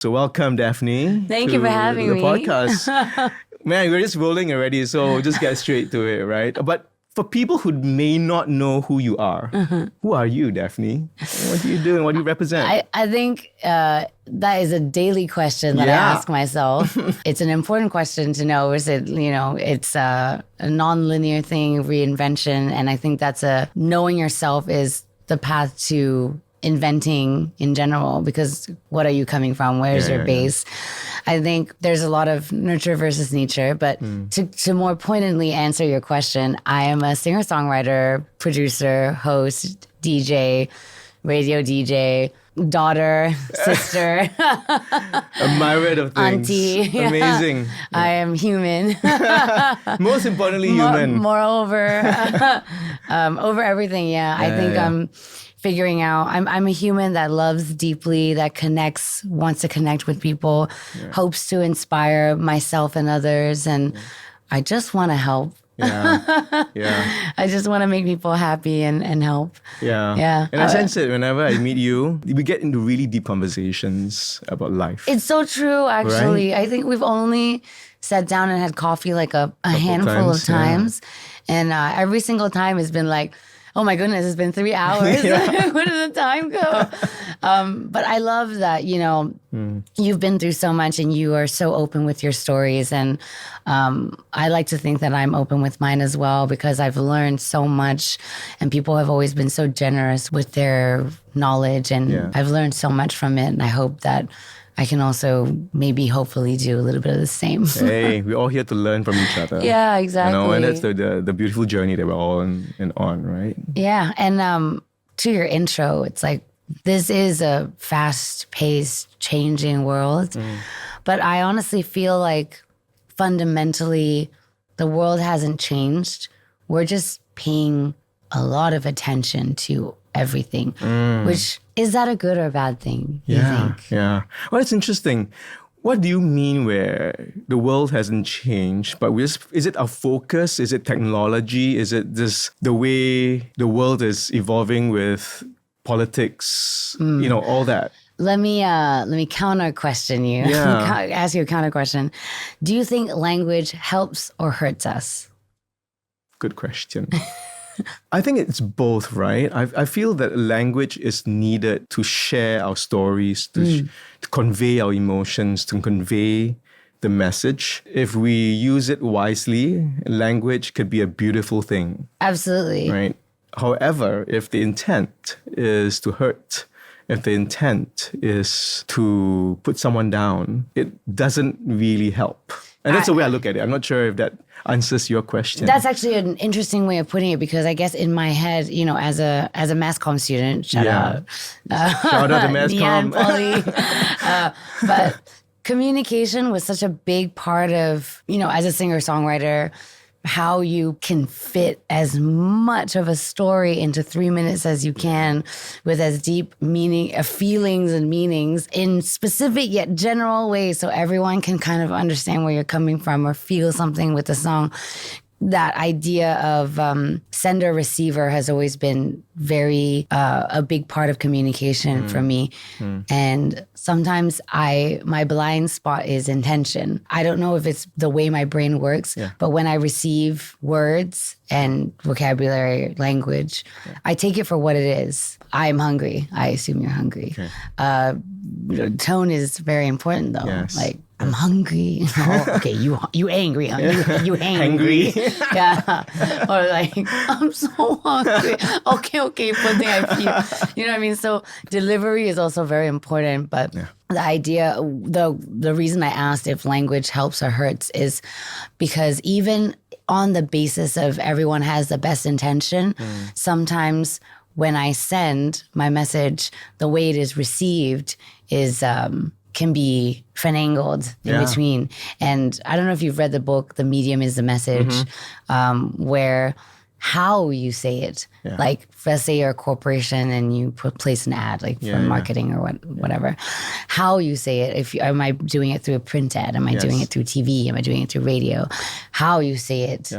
So welcome, Daphne. Thank you for having the me. podcast. Man, we're just rolling already, so we'll just get straight to it, right? But for people who may not know who you are, who are you, Daphne? What do you do and what do you represent? I think that is a daily question that I ask myself. It's an important question to know. It's a non-linear thing, reinvention. And I think knowing yourself is the path to inventing in general, because what are you coming from? Where's your base? I think there's a lot of nurture versus nature, but to more pointedly answer your question, I am a singer-songwriter, producer, host, DJ, radio DJ, daughter, sister, A myriad of things. auntie. Amazing. I am human. Most importantly, human. Moreover, over everything, I think I'm figuring out, I'm a human that loves deeply, that connects, wants to connect with people, hopes to inspire myself and others. And I just want to help. I just want to make people happy and help. And I sense it whenever I meet you, we get into really deep conversations about life. It's so true, actually. Right? I think we've only sat down and had coffee like a handful of times. And every single time has been like, oh my goodness, it's been 3 hours. Where did the time go? But I love that, you've been through so much and you are so open with your stories. And I like to think that I'm open with mine as well, because I've learned so much and people have always been so generous with their knowledge. And I've learned so much from it. And I hope that I can also hopefully do a little bit of the same. Hey, we're all here to learn from each other. Yeah, exactly. And that's the beautiful journey that we're all on, right? Yeah. And to your intro, it's like, this is a fast-paced, changing world. But I honestly feel like fundamentally, the world hasn't changed. We're just paying a lot of attention to everything, which, is that a good or a bad thing, you think? Yeah. Well, it's interesting. What do you mean where the world hasn't changed, but is it our focus? Is it technology? Is it just the way the world is evolving with politics, all that? Let me counter question you. Ask you a counter question. Do you think language helps or hurts us? Good question. I think it's both, right? I feel that language is needed to share our stories, to convey our emotions, to convey the message. If we use it wisely, language could be a beautiful thing. Absolutely. Right? However, if the intent is to hurt, if the intent is to put someone down, it doesn't really help. And that's the way I look at it. I'm not sure if that answers your question. That's actually an interesting way of putting it, because I guess in my head, as a mass comm student, shout out to mass comm. But communication was such a big part of, as a singer-songwriter, how you can fit as much of a story into 3 minutes as you can, with as deep meaning, feelings and meanings in specific yet general ways, so everyone can kind of understand where you're coming from or feel something with the song. That idea of sender-receiver has always been very a big part of communication for me. And sometimes my blind spot is intention. I don't know if it's the way my brain works, but when I receive words and vocabulary, language, I take it for what it is. I'm hungry. I assume you're hungry. Tone is very important, though. Yes. Like, I'm hungry. Oh, okay, you angry, huh? You hangry. Or like, I'm so hungry. Okay, but then I feel, you know what I mean? So delivery is also very important, but the idea, the reason I asked if language helps or hurts is because even on the basis of everyone has the best intention, sometimes when I send my message, the way it is received is can be finagled in between. And I don't know if you've read the book, The Medium is the Message, where how you say it, like let's say you're a corporation and you place an ad like for marketing or whatever, how you say it. Am I doing it through a print ad? Am I doing it through TV? Am I doing it through radio? How you say it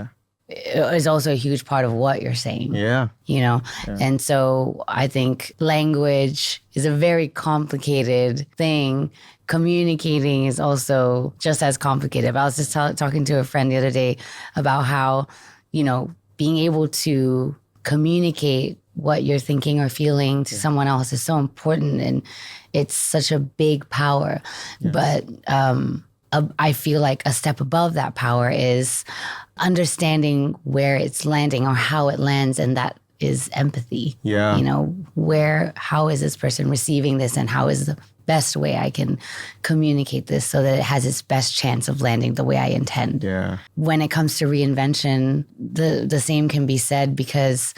is also a huge part of what you're saying. Yeah. You know? And so I think language is a very complicated thing. Communicating is also just as complicated. But I was just talking to a friend the other day about how, you know, being able to communicate what you're thinking or feeling to someone else is so important, and it's such a big power. But I feel like a step above that power is understanding where it's landing or how it lands, and that is empathy. Yeah. You know, how is this person receiving this, and how is the best way I can communicate this so that it has its best chance of landing the way I intend. Yeah. When it comes to reinvention, the same can be said, because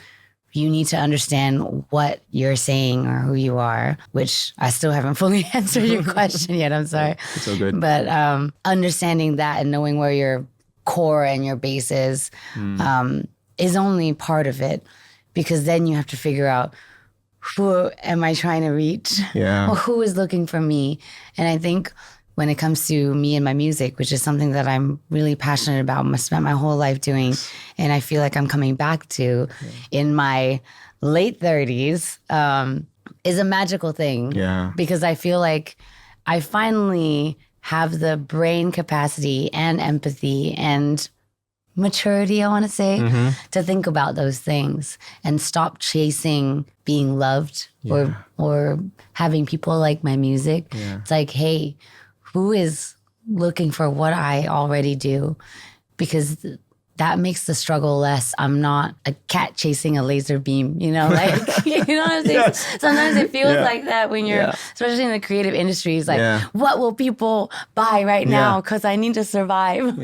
you need to understand what you're saying or who you are, which I still haven't fully answered your question yet. I'm sorry. It's all good. But understanding that and knowing where your core and your base is only part of it, because then you have to figure out, who am I trying to reach? Yeah. Or who is looking for me? And I think when it comes to me and my music, which is something that I'm really passionate about, I spent my whole life doing, and I feel like I'm coming back to in my late 30s, is a magical thing. Yeah. Because I feel like I finally have the brain capacity and empathy and maturity, I want to say, to think about those things and stop chasing being loved or having people like my music. Yeah. It's like, hey, who is looking for what I already do? Because that makes the struggle less. I'm not a cat chasing a laser beam, you know, like, you know what I'm saying? Yes. Sometimes it feels like that when you're, especially in the creative industries, like, what will people buy right now? Because I need to survive.